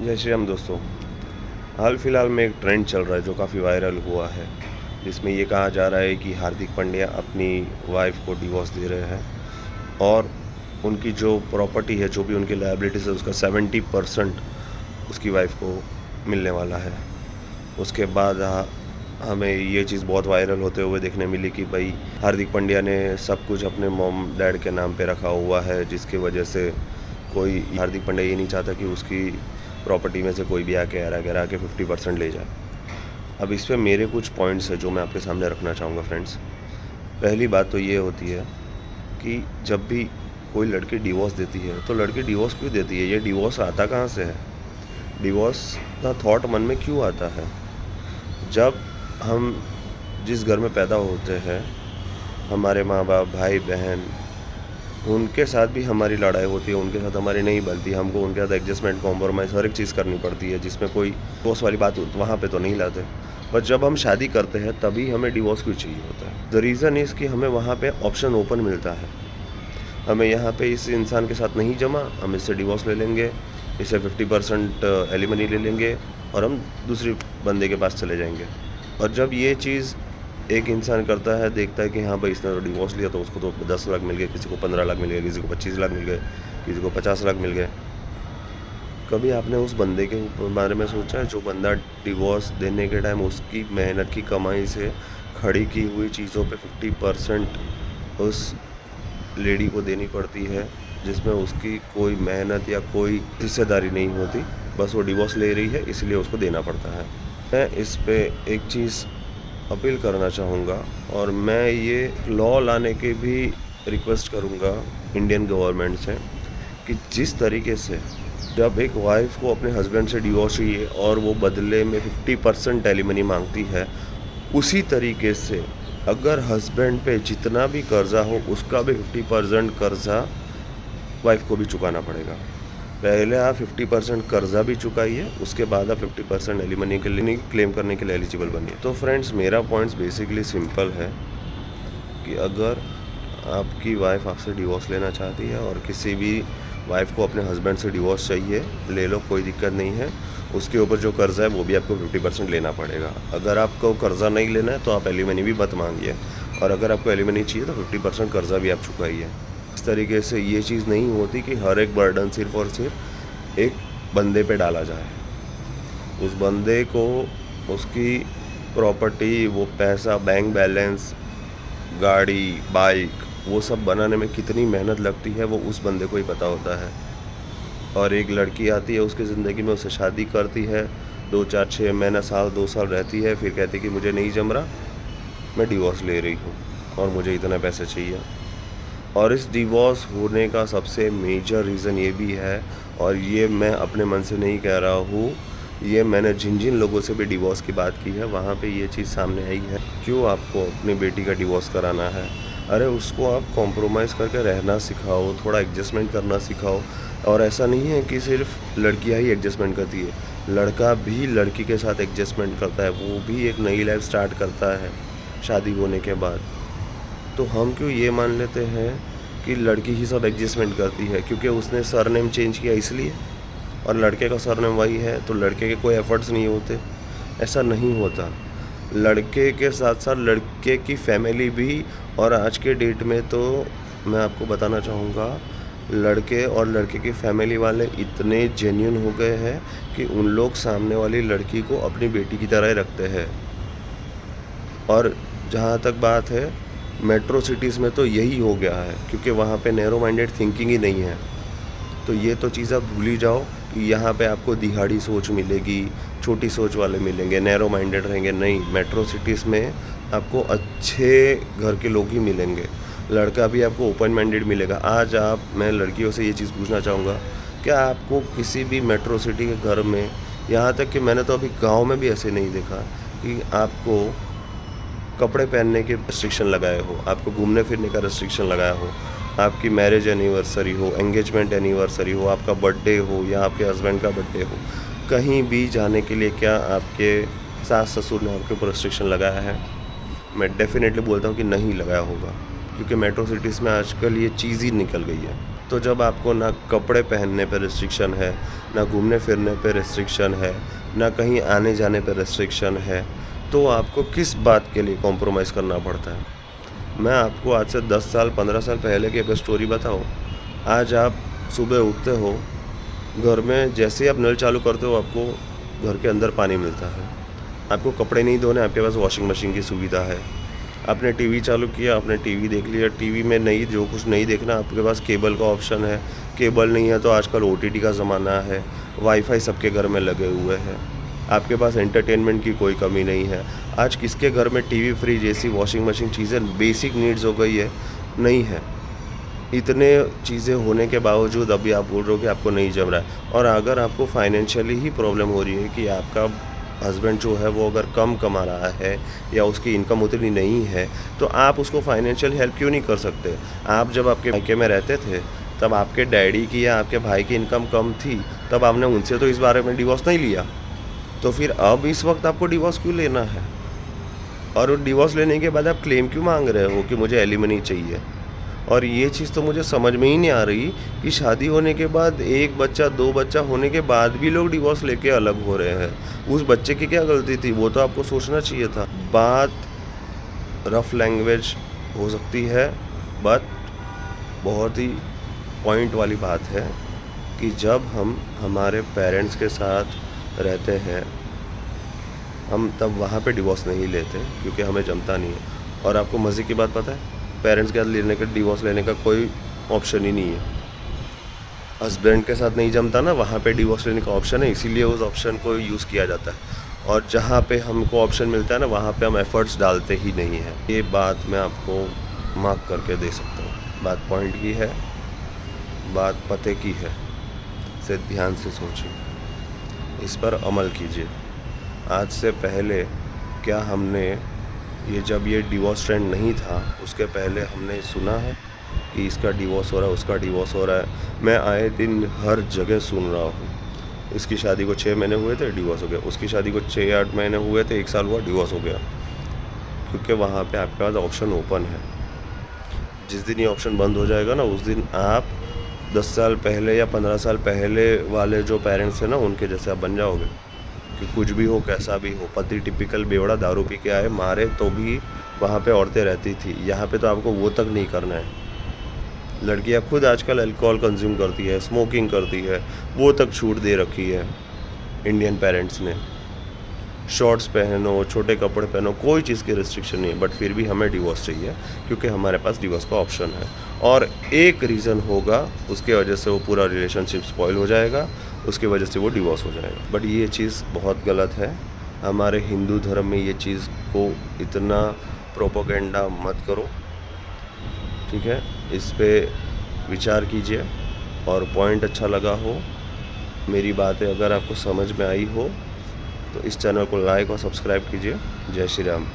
जय श्री राम दोस्तों। हाल फिलहाल में एक ट्रेंड चल रहा है जो काफ़ी वायरल हुआ है, जिसमें ये कहा जा रहा है कि हार्दिक पांड्या अपनी वाइफ को डिवोर्स दे रहे हैं और उनकी जो प्रॉपर्टी है, जो भी उनकी लायबिलिटीज़ है, उसका 70% उसकी वाइफ को मिलने वाला है। उसके बाद हमें ये चीज़ बहुत वायरल होते हुए देखने मिली कि भाई हार्दिक पांड्या ने सब कुछ अपने मॉम डैड के नाम पे रखा हुआ है, जिसकी वजह से कोई हार्दिक पांड्या ये नहीं चाहता कि उसकी प्रॉपर्टी में से कोई भी आके आके 50% ले जाए। अब इस पे मेरे कुछ पॉइंट्स हैं जो मैं आपके सामने रखना चाहूँगा फ्रेंड्स। पहली बात तो ये होती है कि जब भी कोई लड़की डिवोर्स देती है तो लड़की डिवोर्स क्यों देती है, ये डिवोर्स आता कहाँ से है, डिवोर्स का थॉट मन में क्यों आता है। जब हम जिस घर में पैदा होते हैं, हमारे माँ बाप, भाई बहन, उनके साथ भी हमारी लड़ाई होती है, उनके साथ हमारी नहीं बनती, हमको उनके साथ एडजस्टमेंट, कॉम्प्रोमाइज़ हर एक चीज़ करनी पड़ती है, जिसमें कोई डिवोर्स वाली बात वहाँ पे तो नहीं लाते। पर जब हम शादी करते हैं तभी हमें डिवोर्स क्यों चाहिए होता है। द रीज़न इज़ कि हमें वहाँ पे ऑप्शन ओपन मिलता है। हमें यहाँ पे इस इंसान के साथ नहीं जमा, हम इससे डिवोर्स ले लेंगे, इससे 50% एलिमनी ले लेंगे और हम दूसरी बंदे के पास चले जाएंगे। और जब ये चीज़ एक इंसान करता है, देखता है कि हाँ भाई इसने तो डिवोर्स लिया तो उसको तो 10 लाख मिल गए, किसी को 15 लाख मिल गए, किसी को 25 लाख मिल गए, किसी को 50 लाख मिल गए। कभी आपने उस बंदे के बारे में सोचा है जो बंदा डिवोर्स देने के टाइम उसकी मेहनत की कमाई से खड़ी की हुई चीज़ों पे 50% उस लेडी को देनी पड़ती है, जिसमें उसकी कोई मेहनत या कोई हिस्सेदारी नहीं होती, बस वो डिवोर्स ले रही है इसलिए उसको देना पड़ता है। मैं इस पे एक चीज़ अपील करना चाहूँगा और मैं ये लॉ लाने की भी रिक्वेस्ट करूँगा इंडियन गवर्नमेंट से कि जिस तरीके से जब एक वाइफ को अपने हस्बैंड से डिवोर्स चाहिए और वो बदले में 50% एलिमनी मांगती है, उसी तरीके से अगर हस्बैंड पे जितना भी कर्जा हो उसका भी 50% कर्जा वाइफ को भी चुकाना पड़ेगा। पहले आप 50% कर्जा भी चुकाइए, उसके बाद आप 50% एलिमनी के लिए क्लेम करने के लिए एलिजिबल बनिए। तो फ्रेंड्स, मेरा पॉइंट्स बेसिकली सिंपल है कि अगर आपकी वाइफ आपसे डिवोर्स लेना चाहती है और किसी भी वाइफ को अपने हस्बैंड से डिवोर्स चाहिए, ले लो, कोई दिक्कत नहीं है। उसके ऊपर जो कर्जा है वो भी आपको 50% लेना पड़ेगा। अगर आपको कर्जा नहीं लेना है तो आप एलिमनी भी मत मांगिए, और अगर आपको एलिमनी चाहिए तो 50% कर्जा भी आप चुकाइए। इस तरीके से ये चीज़ नहीं होती कि हर एक बर्डन सिर्फ और सिर्फ एक बंदे पे डाला जाए। उस बंदे को उसकी प्रॉपर्टी, वो पैसा, बैंक बैलेंस, गाड़ी, बाइक, वो सब बनाने में कितनी मेहनत लगती है वो उस बंदे को ही पता होता है। और एक लड़की आती है उसकी ज़िंदगी में, उससे शादी करती है, 2, 4, 6 महीना, साल, 2 साल रहती है, फिर कहती है कि मुझे नहीं जम रहा, मैं डिवोर्स ले रही हूँ और मुझे इतने पैसे चाहिए। और इस डिवोर्स होने का सबसे मेजर रीज़न ये भी है, और ये मैं अपने मन से नहीं कह रहा हूँ, ये मैंने जिन जिन लोगों से भी डिवोर्स की बात की है वहाँ पे ये चीज़ सामने आई है। क्यों आपको अपनी बेटी का डिवोर्स कराना है? अरे उसको आप कॉम्प्रोमाइज़ करके रहना सिखाओ, थोड़ा एडजस्टमेंट करना सिखाओ। और ऐसा नहीं है कि सिर्फ लड़कियाँ ही एडजस्टमेंट करती है, लड़का भी लड़की के साथ एडजस्टमेंट करता है, वो भी एक नई लाइफ स्टार्ट करता है शादी होने के बाद। तो हम क्यों ये मान लेते हैं कि लड़की ही सब एडजस्टमेंट करती है क्योंकि उसने सरनेम चेंज किया इसलिए, और लड़के का सरनेम वही है तो लड़के के कोई एफर्ट्स नहीं होते? ऐसा नहीं होता। लड़के के साथ साथ लड़के की फैमिली भी, और आज के डेट में तो मैं आपको बताना चाहूँगा, लड़के और लड़के की फैमिली वाले इतने जेन्युइन हो गए हैं कि उन लोग सामने वाली लड़की को अपनी बेटी की तरह ही रखते हैं। और जहाँ तक बात है, मेट्रो सिटीज़ में तो यही हो गया है क्योंकि वहाँ पे नैरो माइंडेड थिंकिंग ही नहीं है। तो ये तो चीज़ आप भूल ही जाओ कि यहाँ पे आपको दिहाड़ी सोच मिलेगी, छोटी सोच वाले मिलेंगे, नैरो माइंडेड रहेंगे। नहीं, मेट्रो सिटीज़ में आपको अच्छे घर के लोग ही मिलेंगे, लड़का भी आपको ओपन माइंडेड मिलेगा। आज मैं लड़कियों से ये चीज़ पूछना चाहूँगा, क्या आपको किसी भी मेट्रो सिटी के घर में, यहाँ तक कि मैंने तो अभी गाँव में भी ऐसे नहीं देखा कि आपको कपड़े पहनने के रेस्ट्रिक्शन लगाए हो, आपको घूमने फिरने का रेस्ट्रिक्शन लगाया हो, आपकी मैरिज एनिवर्सरी हो, एंगेजमेंट एनिवर्सरी हो, आपका बर्थडे हो या आपके हस्बैंड का बर्थडे हो, कहीं भी जाने के लिए क्या आपके सास ससुर ने आपके ऊपर रेस्ट्रिक्शन लगाया है? मैं डेफिनेटली बोलता हूँ कि नहीं लगाया होगा, क्योंकि मेट्रो सिटीज़ में आजकल ये चीज़ ही निकल गई है। तो जब आपको ना कपड़े पहनने पे रिस्ट्रिक्शन है, ना घूमने फिरने पे रिस्ट्रिक्शन है, ना कहीं आने जाने पे रिस्ट्रिक्शन है, तो आपको किस बात के लिए कॉम्प्रोमाइज़ करना पड़ता है? मैं आपको आज से 10 साल 15 साल पहले की अगर स्टोरी बताऊँ, आज आप सुबह उठते हो, घर में जैसे ही आप नल चालू करते हो आपको घर के अंदर पानी मिलता है। आपको कपड़े नहीं धोने, आपके पास वॉशिंग मशीन की सुविधा है। आपने टीवी चालू किया, आपने टीवी देख लिया, टीवी में नहीं जो कुछ नहीं देखना आपके पास केबल का ऑप्शन है। केबल नहीं है तो आजकल ओटीटी का ज़माना है, वाईफ़ाई सबके घर में लगे हुए हैं। आपके पास एंटरटेनमेंट की कोई कमी नहीं है। आज किसके घर में TV, fridge, AC, washing machine चीज़ें बेसिक नीड्स हो गई है? नहीं है। इतने चीज़ें होने के बावजूद अभी आप बोल रहे हो कि आपको नहीं जम रहा है। और अगर आपको फाइनेंशियली ही प्रॉब्लम हो रही है कि आपका हस्बैंड जो है वो अगर कम कमा रहा है या उसकी इनकम उतनी नहीं है, तो आप उसको फाइनेंशियल हेल्प क्यों नहीं कर सकते? आप जब आपके मायके में रहते थे, तब आपके डैडी की या आपके भाई की इनकम कम थी, तब आपने उनसे तो इस बारे में डिवोर्स नहीं लिया। तो फिर अब इस वक़्त आपको डिवोर्स क्यों लेना है? और डिवोर्स लेने के बाद आप क्लेम क्यों माँग रहे हो कि मुझे एलिमनी चाहिए? और ये चीज़ तो मुझे समझ में ही नहीं आ रही कि शादी होने के बाद 1 बच्चा, 2 बच्चा होने के बाद भी लोग डिवोर्स लेके अलग हो रहे हैं। उस बच्चे की क्या गलती थी? वो तो आपको सोचना चाहिए था। बात रफ़ लैंग्वेज हो सकती है, बट बहुत ही पॉइंट वाली बात है कि जब हम हमारे पेरेंट्स के साथ रहते हैं, हम तब वहाँ पे डिवोर्स नहीं लेते क्योंकि हमें जमता नहीं है। और आपको मज़े की बात पता है? पेरेंट्स के साथ लेने का डिवोर्स लेने का कोई ऑप्शन ही नहीं है। हस्बैंड के साथ नहीं जमता ना, वहाँ पे डिवोर्स लेने का ऑप्शन है, इसीलिए उस ऑप्शन को यूज़ किया जाता है। और जहाँ पे हमको ऑप्शन मिलता है ना, वहाँ पे हम एफ़र्ट्स डालते ही नहीं हैं। ये बात मैं आपको मार्क करके दे सकता हूँ। बात पॉइंट की है, बात पते की है। इसे ध्यान से सोचिए, इस पर अमल कीजिए। आज से पहले क्या हमने जब ये डिवोर्स ट्रेंड नहीं था, उसके पहले हमने सुना है कि इसका डिवोर्स हो रहा है, उसका डिवोर्स हो रहा है? मैं आए दिन हर जगह सुन रहा हूँ। इसकी शादी को 6 महीने हुए थे, डिवोर्स हो गया। उसकी शादी को 6-8 महीने हुए थे, 1 साल हुआ, डिवोर्स हो गया। क्योंकि वहाँ पे आपके पास ऑप्शन ओपन है। जिस दिन ये ऑप्शन बंद हो जाएगा ना, उस दिन आप 10 साल पहले या 15 साल पहले वाले जो पेरेंट्स हैं ना, उनके जैसे आप बन जाओगे। कि कुछ भी हो, कैसा भी हो, पति टिपिकल बेवड़ा दारू पी के आए, मारे तो भी वहाँ पे औरतें रहती थी। यहाँ पे तो आपको वो तक नहीं करना है। लड़कियाँ खुद आजकल अल्कोहल कंज्यूम करती है, स्मोकिंग करती है, वो तक छूट दे रखी है इंडियन पेरेंट्स ने। शॉर्ट्स पहनो, छोटे कपड़े पहनो, कोई चीज़ की रिस्ट्रिक्शन नहीं है, बट फिर भी हमें डिवोर्स चाहिए क्योंकि हमारे पास डिवोर्स का ऑप्शन है। और एक रीज़न होगा, उसके वजह से वो पूरा रिलेशनशिप स्पॉइल हो जाएगा, उसकी वजह से वो डिवोर्स हो जाएगा। बट ये चीज़ बहुत गलत है। हमारे हिंदू धर्म में ये चीज़ को इतना प्रोपेगेंडा मत करो, ठीक है? इस पे विचार कीजिए। और पॉइंट अच्छा लगा हो, मेरी बातें अगर आपको समझ में आई हो, तो इस चैनल को लाइक और सब्सक्राइब कीजिए। जय श्री राम।